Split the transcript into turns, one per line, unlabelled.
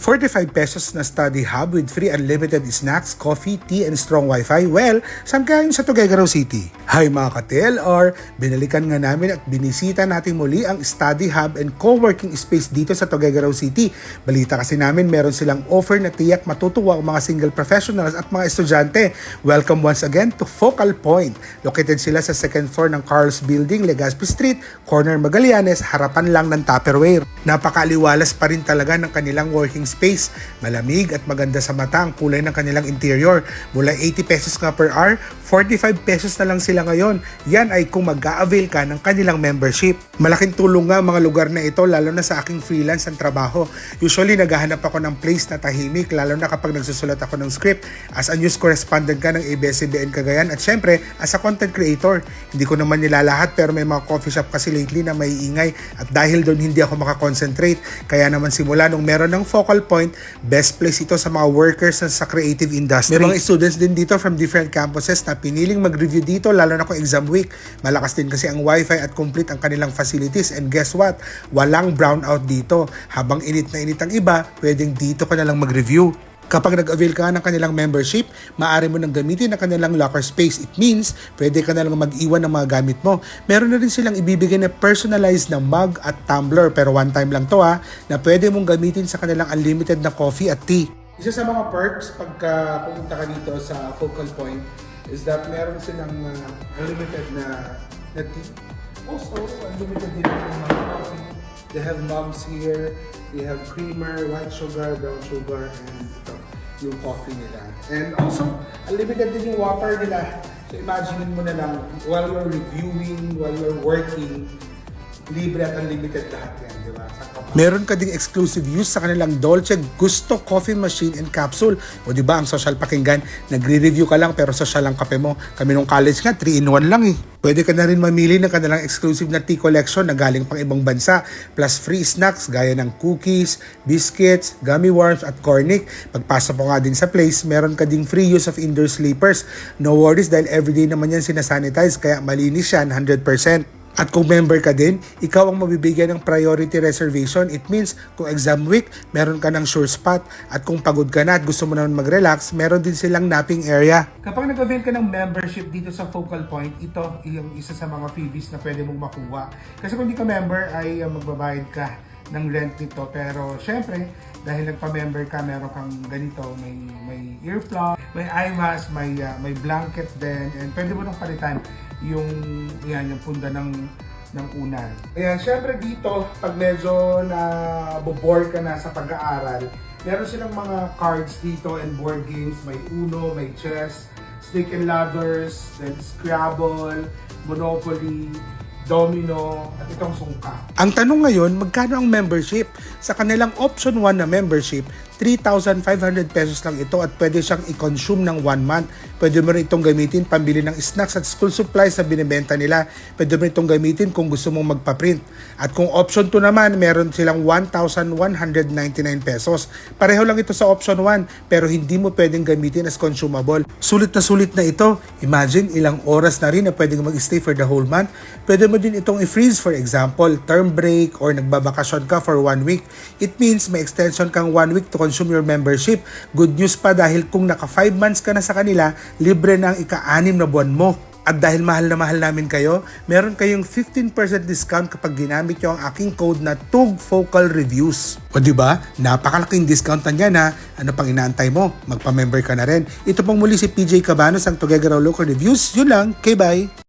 45 pesos na study hub with free unlimited snacks, coffee, tea, and strong wifi. Well, saan kaya yun sa Tuguegarao City? Hi mga ka-TLR! Binalikan nga namin at binisita natin muli ang study hub and co-working space dito sa Tuguegarao City. Balita kasi namin meron silang offer na tiyak matutuwa ang mga single professionals at mga estudyante. Welcome once again to Focal Point. Located sila sa second floor ng Carl's Building, Legazpi Street, corner Magallanes, harapan lang ng Tupperware. Napakaliwalas pa rin talaga ng kanilang working space. Malamig at maganda sa mata ang kulay ng kanilang interior. Mula 80 pesos nga per hour, 45 pesos na lang sila ngayon. Yan ay kung mag-a-avail ka ng kanilang membership. Malaking tulong nga mga lugar na ito lalo na sa aking freelance ang trabaho. Usually naghahanap ako ng place na tahimik lalo na kapag nagsusulat ako ng script. As a news correspondent ka ng ABS-CBN Cagayan at syempre as a content creator. Hindi ko naman nilalahat pero may mga coffee shop kasi lately na may ingay at dahil doon hindi ako makakonsentrate. Kaya naman simula nung meron ng Focal Point, best place ito sa mga workers sa creative industry. May mga students din dito from different campuses na piniling mag-review dito lalo na kung exam week. Malakas din kasi ang wifi at complete ang kanilang facilities and guess what? Walang brownout dito. Habang init na init ang iba, pwedeng dito ka na lang mag-review. Kapag nag-avail ka ng kanilang membership, maaari mo nang gamitin ang kanilang locker space. It means, pwede ka na lang mag-iwan ng mga gamit mo. Meron na rin silang ibibigay na personalized na mug at tumbler, pero one time lang to na pwede mong gamitin sa kanilang unlimited na coffee at tea. Isa sa mga perks pagka pumunta ka dito sa Focal Point is that meron silang unlimited na tea. Also, unlimited din ang mga coffee. They have mugs here. They have creamer, white sugar, brown sugar, and ito, yung coffee nila. And also, unlimited din yung water nila. So imagine mo na lang, while you're reviewing, while you're working, libre at unlimited lahat yan, di ba? Meron ka ding exclusive use sa kanilang Dolce Gusto coffee machine and capsule. O di ba ang social pakinggan, nagre-review ka lang pero social ang kape mo. Kami nung college nga, 3-in-1 lang eh. Pwede ka na rin mamili ng kanilang exclusive na tea collection na galing pang ibang bansa, plus free snacks gaya ng cookies, biscuits, gummy worms at cornic. Pagpasok mo nga din sa place, meron ka ding free use of indoor sleepers. No worries dahil everyday naman yan sinasanitize kaya malinis yan 100%. At kung member ka din, ikaw ang mabibigyan ng priority reservation. It means kung exam week, meron ka ng sure spot. At kung pagod ka na at gusto mo naman mag-relax, meron din silang napping area. Kapag nag-avail ka ng membership dito sa Focal Point, ito yung isa sa mga freebies na pwede mong makuha. Kasi kung hindi ka member ay magbabayad ka ng rent nito. Pero syempre, dahil nagpa-member ka, meron kang ganito, may earplug, may eye mask, may blanket din, and pwede mo nang palitan yung punda ng unan. Ayan, syempre dito, pag medyo na-bore ka na sa pag-aaral, meron silang mga cards dito and board games. May Uno, may chess, snake and ladders, then Scrabble, Monopoly, Domino, at itong sungka. Ang tanong ngayon, magkano ang membership? Sa kanilang option 1 na membership, 3,500 pesos lang ito at pwede siyang i-consume ng 1 month. Pwede mo rin itong gamitin pambili ng snacks at school supplies na binibenta nila. Pwede mo rin itong gamitin kung gusto mong magpa-print. At kung option 2 naman, meron silang 1,199 pesos. Pareho lang ito sa option 1 pero hindi mo pwedeng gamitin as consumable. Sulit na ito. Imagine ilang oras na rin na pwedeng mag-stay for the whole month. Pwede mo din itong i-freeze, for example, term break or nagbabakasyon ka for 1 week. It means may extension kang 1 week to consume your membership. Good news pa dahil kung naka 5 months ka na sa kanila, libre na ang ika-6 na buwan mo. At dahil mahal na mahal namin kayo, meron kayong 15% discount kapag ginamit nyo ang aking code na TUGFOCALREVIEWS. O diba? Napakalaking discount na yan ha. Ano pang inaantay mo? Magpa-member ka na rin. Ito pong muli si PJ Cabanos ang Tuguegarao Local Reviews. Yun lang. Okay, bye!